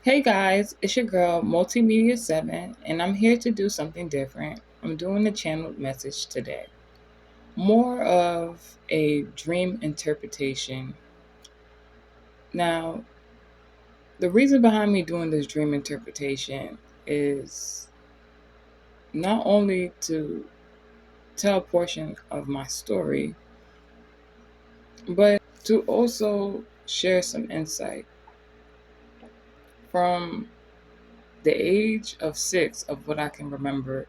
Hey guys, it's your girl Multimedia 7, and I'm here to do something different. I'm doing a channeled message today. More of a dream interpretation. Now, the reason behind me doing this dream interpretation is not only to tell a portion of my story, but to also share some insight. From the age of 6, of what I can remember,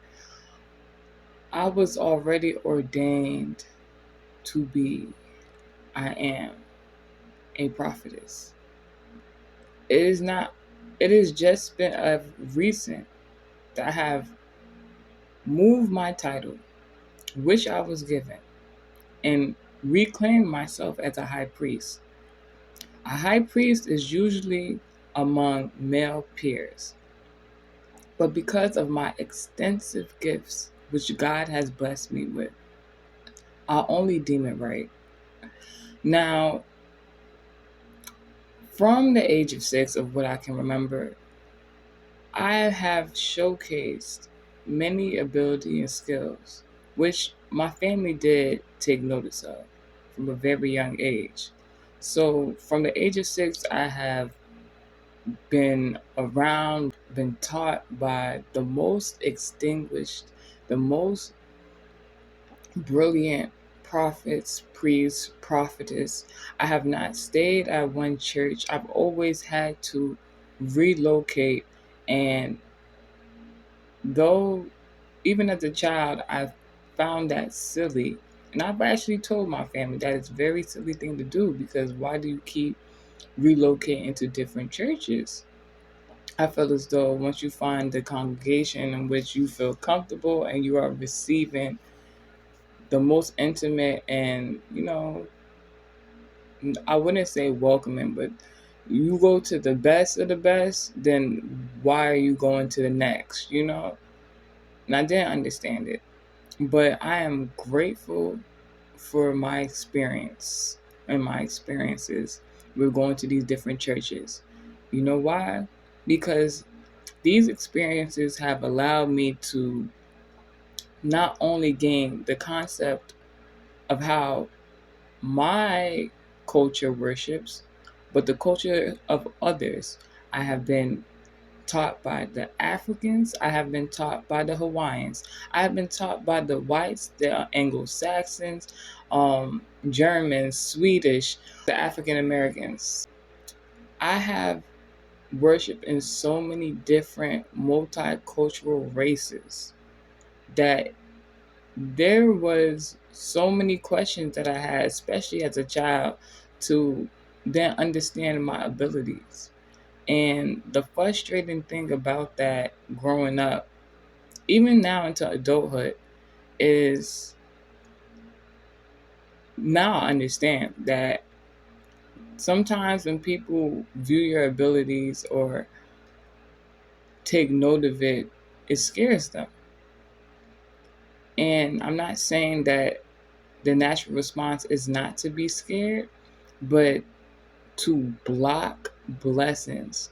I was already ordained to be, I am a prophetess. It is not, it has just been of recent that I have moved my title, which I was given, and reclaimed myself as a high priest. A high priest is usually among male peers, but because of my extensive gifts, which God has blessed me with, I'll only deem it right. Now, from the age of 6, of what I can remember, I have showcased many ability and skills, which my family did take notice of from a very young age. So from the age of 6, I have been around, been taught by the most extinguished, the most brilliant prophets, priests, prophetess. I have not stayed at one church. I've always had to relocate, and though even as a child I found that silly, and I've actually told my family that it's a very silly thing to do, because why do you keep relocating to different churches? I feel as though once you find the congregation in which you feel comfortable and you are receiving the most intimate and, I wouldn't say welcoming, but you go to the best of the best, then why are you going to the next, And I didn't understand it. But I am grateful for my experience and my experiences with going to these different churches. You know why? Because these experiences have allowed me to not only gain the concept of how my culture worships, but the culture of others. I have been taught by the Africans. I have been taught by the Hawaiians. I have been taught by the whites, the Anglo-Saxons, Germans, Swedish, the African Americans. I have worshiped in so many different multicultural races that there was so many questions that I had, especially as a child, to then understand my abilities. And the frustrating thing about that growing up, even now into adulthood, is now I understand that sometimes when people view your abilities or take note of it, it scares them. And I'm not saying that the natural response is not to be scared, but to block blessings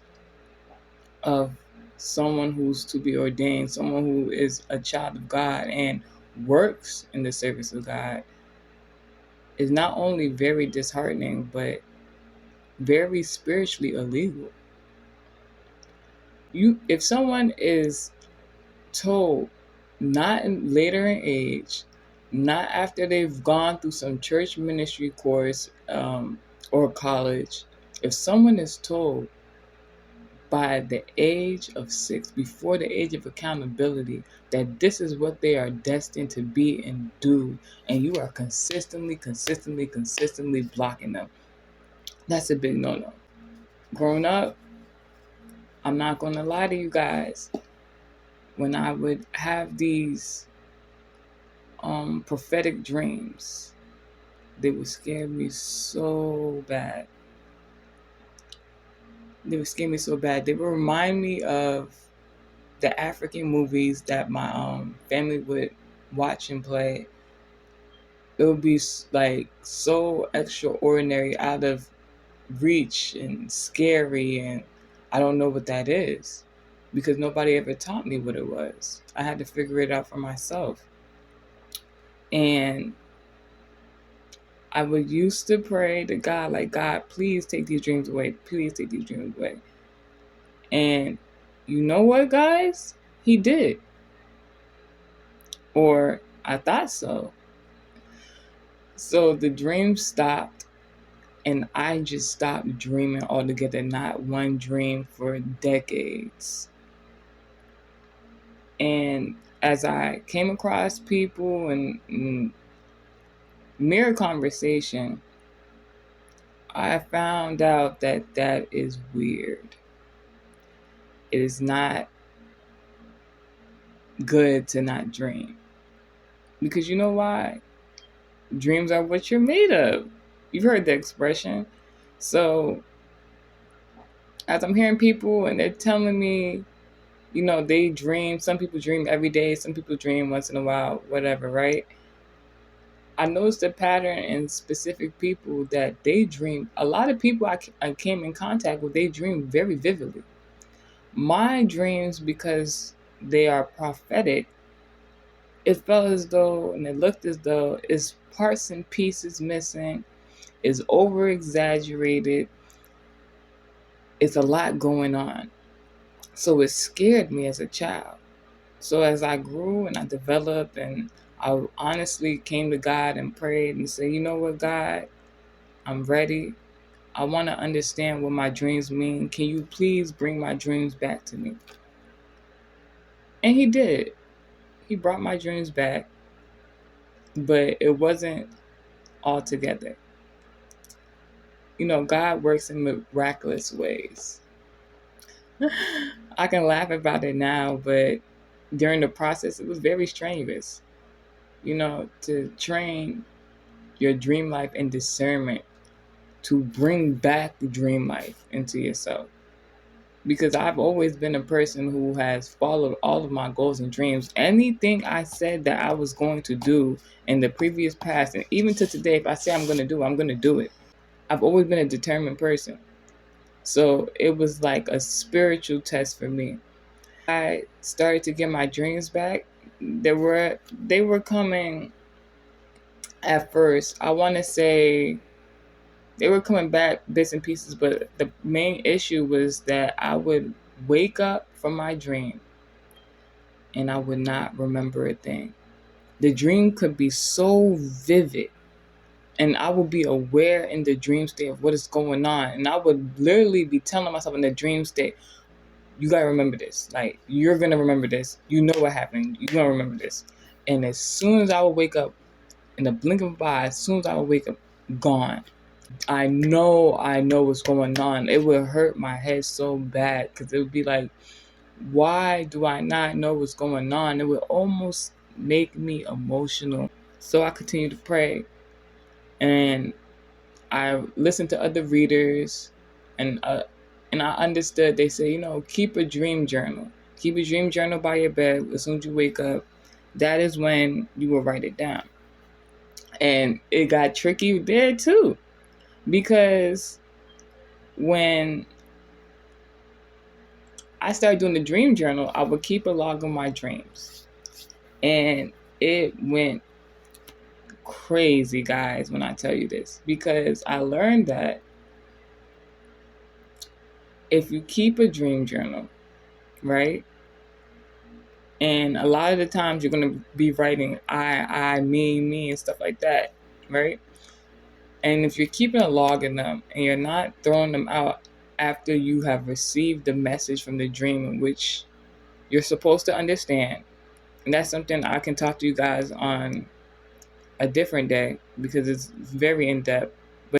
of someone who's to be ordained, someone who is a child of God and works in the service of God, is not only very disheartening, but very spiritually illegal. If someone is told, not later in age, not after they've gone through some church ministry course or college, if someone is told by the age of 6, before the age of accountability, that this is what they are destined to be and do, and you are consistently blocking them, that's a big no-no. Growing up, I'm not going to lie to you guys, when I would have these prophetic dreams, they would scare me so bad. They would remind me of the African movies that my family would watch and play. It would be like so extraordinary, out of reach and scary, and I don't know what that is because nobody ever taught me what it was. I had to figure it out for myself. And I would used to pray to God, like, God, please take these dreams away. Please take these dreams away. And you know what, guys? He did. Or I thought so. So the dream stopped, and I just stopped dreaming altogether. Not one dream for decades. And as I came across people and mere conversation, I found out that that is weird. It is not good to not dream. Because you know why? Dreams are what you're made of. You've heard the expression. So as I'm hearing people and they're telling me, they dream, some people dream every day, some people dream once in a while, whatever, right? I noticed a pattern in specific people that they dream. A lot of people I came in contact with, they dream very vividly. My dreams, because they are prophetic, it felt as though, and it looked as though, it's parts and pieces missing, it's over exaggerated, it's a lot going on. So it scared me as a child. So as I grew and I developed and I honestly came to God and prayed and said, you know what, God, I'm ready. I want to understand what my dreams mean. Can you please bring my dreams back to me? And he did. He brought my dreams back, but it wasn't all together. God works in miraculous ways. I can laugh about it now, but during the process, it was very strenuous, to train your dream life and discernment to bring back the dream life into yourself. Because I've always been a person who has followed all of my goals and dreams. Anything I said that I was going to do in the previous past, and even to today, if I say I'm going to do it, I'm going to do it. I've always been a determined person. So it was like a spiritual test for me. I started to get my dreams back. They were coming at first. I want to say they were coming back bits and pieces, but the main issue was that I would wake up from my dream and I would not remember a thing. The dream could be so vivid and I would be aware in the dream state of what is going on. And I would literally be telling myself in the dream state, you got to remember this. Like, you're going to remember this. You know what happened. You're going to remember this. And as soon as I would wake up, in the blink of an eye, as soon as I would wake up, gone. I know what's going on. It would hurt my head so bad because it would be like, why do I not know what's going on? It would almost make me emotional. So I continued to pray. And I listened to other readers and I understood. They say, keep a dream journal. Keep a dream journal by your bed. As soon as you wake up, that is when you will write it down. And it got tricky there too. Because when I started doing the dream journal, I would keep a log of my dreams. And it went crazy, guys, when I tell you this. Because I learned that if you keep a dream journal, right? And a lot of the times you're going to be writing I, me, and stuff like that, right? And if you're keeping a log in them and you're not throwing them out after you have received the message from the dream in which you're supposed to understand, and that's something I can talk to you guys on a different day because it's very in-depth.